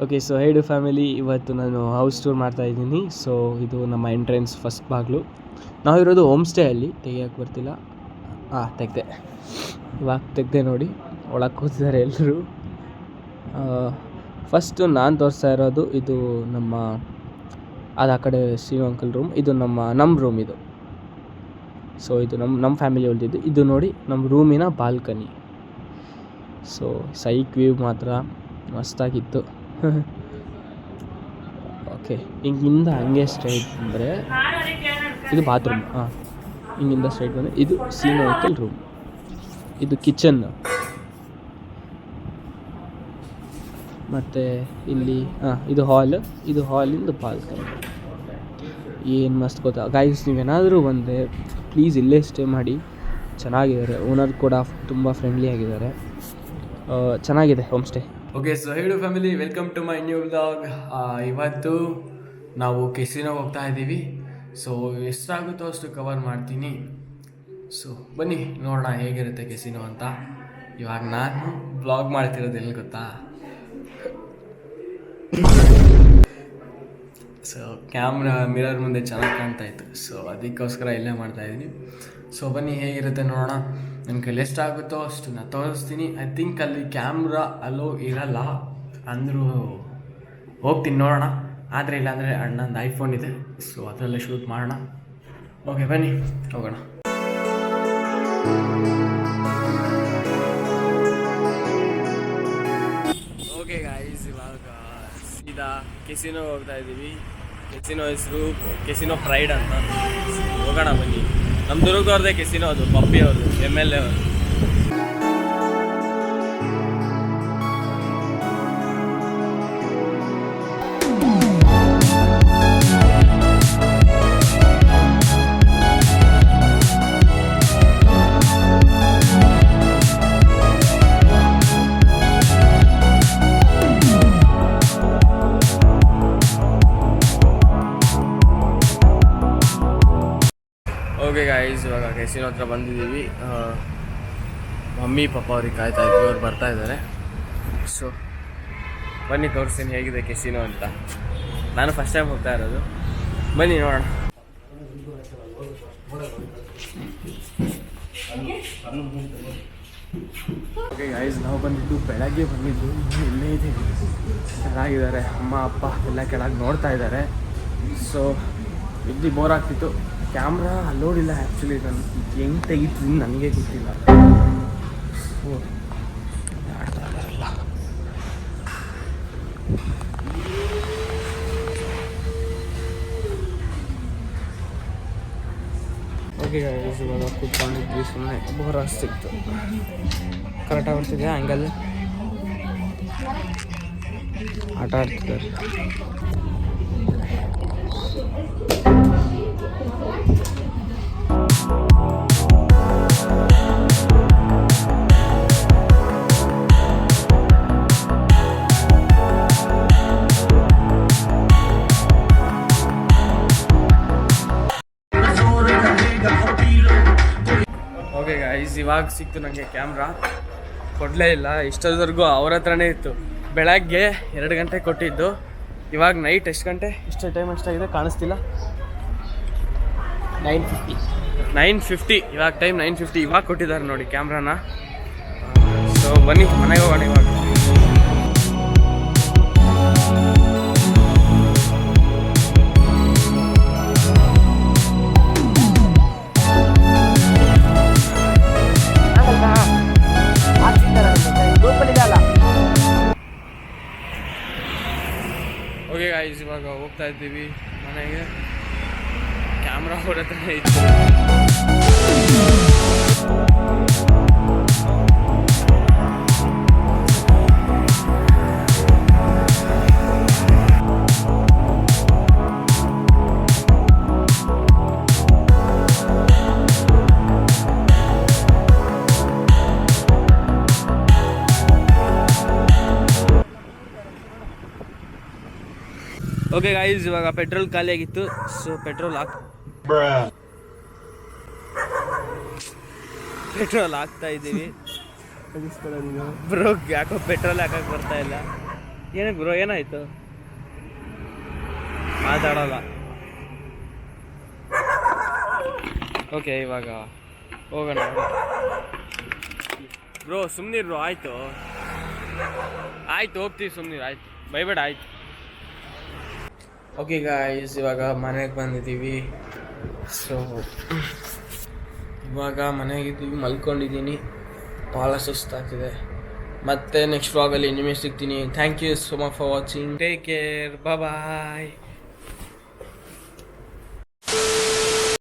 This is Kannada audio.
ಓಕೆ, ಸೊ ಹೈಡು ಫ್ಯಾಮಿಲಿ, ಇವತ್ತು ನಾನು ಹೌಸ್ ಟೂರ್ ಮಾಡ್ತಾಯಿದ್ದೀನಿ. ಸೊ ಇದು ನಮ್ಮ ಎಂಟ್ರೆನ್ಸ್ ಫಸ್ಟ್ ಬಾಗಿಲು. ನಾವಿರೋದು ಹೋಮ್ ಸ್ಟೇ ಅಲ್ಲಿ. ತೆಗಿಯೋಕ್ಕೆ ಬರ್ತಿಲ್ಲ. ತೆಗ್ದೆ, ಇವಾಗ ತೆಗ್ದೆ ನೋಡಿ. ಒಳಗೆ ಕೂತಿದ್ದಾರೆ ಎಲ್ಲರೂ. ಫಸ್ಟು ನಾನು ತೋರಿಸ್ತಾ ಇರೋದು ಇದು ನಮ್ಮ ಅದು ಆ ಕಡೆ ಶ್ರೀನು ಅಂಕಲ್ ರೂಮ್. ಇದು ನಮ್ಮ ರೂಮ್ ಇದು. ಸೊ ಇದು ನಮ್ಮ ಫ್ಯಾಮಿಲಿ ಉಳಿದಿದ್ದು. ಇದು ನೋಡಿ ನಮ್ಮ ರೂಮಿನ ಬಾಲ್ಕನಿ. ಸೊ ಸೈಕ್ ವ್ಯೂ ಮಾತ್ರ ಮಸ್ತಾಗಿತ್ತು. ಓಕೆ, ಹಿಂಗಿಂದ ಹಂಗೆ ಸ್ಟ್ರೈಟ್ ಬಂದರೆ ಇದು ಬಾತ್ರೂಮ್. ಹಿಂಗಿಂದ ಸ್ಟ್ರೈಟ್ ಬಂದರೆ ಇದು ಶ್ರೀನು ಅಂಕಲ್ ರೂಮ್. ಇದು ಕಿಚನ್. ಮತ್ತು ಇಲ್ಲಿ ಇದು ಹಾಲ್. ಇದು ಹಾಲಿಂದ ಬಾಲ್ಕನಿ. ಏನು ಮಸ್ತ್ ಗೊತ್ತಾ ಗೈಸ್, ನೀವೇನಾದರೂ ಬಂದರೆ ಪ್ಲೀಸ್ ಇಲ್ಲೇ ಸ್ಟೇ ಮಾಡಿ. ಚೆನ್ನಾಗಿದ್ದಾರೆ. ಓನರ್ ಕೂಡ ತುಂಬ ಫ್ರೆಂಡ್ಲಿ ಆಗಿದ್ದಾರೆ. ಚೆನ್ನಾಗಿದೆ home stay. Okay, so hello family, welcome to my new vlog. ಇವತ್ತು ನಾವು ಕೆಸಿನೋ ಹೋಗ್ತಾ ಇದ್ದೀವಿ. ಸೊ ಎಷ್ಟಾಗುತ್ತೋ ಅಷ್ಟು ಕವರ್ ಮಾಡ್ತೀನಿ. ಸೊ ಬನ್ನಿ ನೋಡೋಣ ಹೇಗಿರುತ್ತೆ ಕೆಸಿನೋ ಅಂತ. ಇವಾಗ ನಾನು ವ್ಲಾಗ್ ಮಾಡ್ತಿರೋದು ಎಲ್ಲಿ ಗೊತ್ತಾ? ಸೊ ಕ್ಯಾಮ್ರಾ ಮಿರರ್ ಮುಂದೆ ಚೆನ್ನಾಗಿ ಕಾಣ್ತಾ ಇತ್ತು. ಸೊ ಅದಕ್ಕೋಸ್ಕರ ಇಲ್ಲೇ ಮಾಡ್ತಾಯಿದ್ದೀನಿ. ಸೊ ಬನ್ನಿ ಹೇಗಿರುತ್ತೆ ನೋಡೋಣ. ನನ್ನ ಕೈಲಿ ಎಷ್ಟಾಗುತ್ತೋ ಅಷ್ಟು ನಾನು ತೋರಿಸ್ತೀನಿ. ಐ ಥಿಂಕ್ ಅಲ್ಲಿ ಕ್ಯಾಮ್ರಾ ಅಲೋ ಇರಲ್ಲ ಅಂದರೂ ಹೋಗ್ತೀನಿ, ನೋಡೋಣ. ಆದರೆ ಇಲ್ಲಾಂದರೆ ಅಣ್ಣಂದು ಐಫೋನ್ ಇದೆ, ಸೊ ಅದರಲ್ಲೇ ಶೂಟ್ ಮಾಡೋಣ. ಓಕೆ ಬನ್ನಿ ಹೋಗೋಣ. ಓಕೆ ಗಾಯ್ಸ್, ಇವಾಗ ಸೀದಾ ಕೆಸಿನೋ ಹೋಗ್ತಾ ಇದ್ದೀವಿ. ಕೆಸಿನೋ ಹೆಸರು ಕೆಸಿನೋ ಪ್ರೈಡ್ ಅಂತ. ಹೋಗೋಣ ಬನ್ನಿ. ನಮ್ಮ ದುರ್ಗದವ್ರದ್ದೇ ಕೆಸಿನೋ, ಅದು ಪಪ್ಪಿ ಅವ್ರದ್ದು, MLA ಅವರು. ಓಕೆ ಗಾಯ್ಸ್, ಇವಾಗ ಕೆಸಿನೋ ಹತ್ರ ಬಂದಿದ್ದೀವಿ. ಮಮ್ಮಿ ಪಾಪ ಅವ್ರಿಗೆ ಕಾಯ್ತಾ ಇದ್ವಿ, ಅವ್ರು ಬರ್ತಾ ಇದ್ದಾರೆ. ಸೊ ಬನ್ನಿ ತೋರಿಸ್ತೀನಿ ಹೇಗಿದೆ ಕೆಸಿನೋ ಅಂತ. ನಾನು ಫಸ್ಟ್ ಟೈಮ್ ಹೋಗ್ತಾ ಇರೋದು. ಬನ್ನಿ ನೋಡೋಣ. ಓಕೆ ಗಾಯ್ಸ್, ನಾವು ಬಂದಿದ್ದು ಬೆಳಗ್ಗೆ ಬಂದಿದ್ದು. ಇಲ್ಲೇ ಇದ್ದೀವಿ, ಚೆನ್ನಾಗಿದ್ದಾರೆ. ಅಮ್ಮ ಅಪ್ಪ ಎಲ್ಲ ಕೆಳಗೆ ನೋಡ್ತಾ ಇದ್ದಾರೆ. ಸೊ ಇಲ್ಲಿ ಬೋರ್ ಆಗ್ತಿತ್ತು. ಕ್ಯಾಮ್ರಾ ಅಲ್ಲೋಡಿಲ್ಲ ಆ್ಯಕ್ಚುಲಿ. ನಾನು ಹೆಂಗೆ ತೆಗಿತೀನಿ ನನಗೆ ಗೊತ್ತಿಲ್ಲ. ಆಡ್ತಾ ಇದ್ದಾರಲ್ಲ. ಓಕೆ ಗಾಯ್ಸ್, ಇವಾಗ ಕೂತ್ಕೊಂಡಿದ್ವಿ ಸುಮ್ಮನೆ. ಬೋರ್ ಆಗ್ತಿತ್ತು. ಕರೆಕ್ಟಾಗಿ ಬರ್ತಿದೆ ಹಂಗಲ್ಲ. ಆಟ ಆಡ್ತಿದ್ದಾರೆ. ಓಕೆ ಗೈಸ್, ಇವಾಗ ಸಿಕ್ತು ನನಗೆ ಕ್ಯಾಮ್ರಾ. ಕೊಡಲೇ ಇಲ್ಲ ಇಷ್ಟೊತ್ತವರೆಗೂ, ಅವ್ರ ಹತ್ರನೇ ಇತ್ತು. ಬೆಳಗ್ಗೆ 2 ಗಂಟೆ ಕೊಟ್ಟಿದ್ದು. ಇವಾಗ ನೈಟ್ ಎಷ್ಟು ಗಂಟೆ, ಇಷ್ಟು ಟೈಮ್ ಎಷ್ಟಾಗಿದೆ ಕಾಣಿಸ್ತಿಲ್ಲ. 9:50 ಇವಾಗ ಟೈಮ್ 9:50. ಇವಾಗ ಕೊಟ್ಟಿದ್ದಾರೆ ನೋಡಿ ಕ್ಯಾಮ್ರಾನ. ಸೊ ಬನ್ನಿ ಮನೆಗೆ ಹೋಗೋಣ ಇವಾಗ. ಓಕೆ ಗಾಯ್ಸ್, ಇವಾಗ ಹೋಗ್ತಾ ಇದ್ದೀವಿ ಮನೆಗೆ. ಕ್ಯಾಮ್ರಾ ಹೊರತಾನೆ ಇತ್ತು. ಓಕೆ ಗಾಯ್ಸ್, ಇವಾಗ ಪೆಟ್ರೋಲ್ ಖಾಲಿಯಾಗಿತ್ತು. ಸೊ ಪೆಟ್ರೋಲ್ ಹಾಕ್ತಾ ಇದ್ದೀವಿ. ಬ್ರೋ ಯಾಕೋ ಪೆಟ್ರೋಲ್ ಹಾಕಕ್ಕೆ ಬರ್ತಾ ಇಲ್ಲ. ಏನಕ್ಕೆ ಬ್ರೋ ಏನಾಯ್ತು? ಮಾತಾಡೋಲ್ಲ. ಓಕೆ ಇವಾಗ ಹೋಗೋಣ ಬ್ರೋ. ಸುಮ್ಮನಿರು ಆಯಿತು ಹೋಗ್ತೀವಿ, ಸುಮ್ಮನಿರು ಆಯಿತು, ಬೈಬೇಡ ಆಯಿತು. ಓಕೆ ಗಾಯ್ಸ್, ಇವಾಗ ಮನೆಗೆ ಬಂದಿದ್ದೀವಿ. ಸೊ ಇವಾಗ ಮನೆಗಿದ್ದೀವಿ, ಮಲ್ಕೊಂಡಿದ್ದೀನಿ, ಭಾಳ ಸುಸ್ತಾಗ್ತಿದೆ. ಮತ್ತೆ ನೆಕ್ಸ್ಟ್ ವ್ಲಾಗಲ್ಲಿ ನಿಮಗೆ ಸಿಗ್ತೀನಿ. Thank you so much for watching. Take care, bye.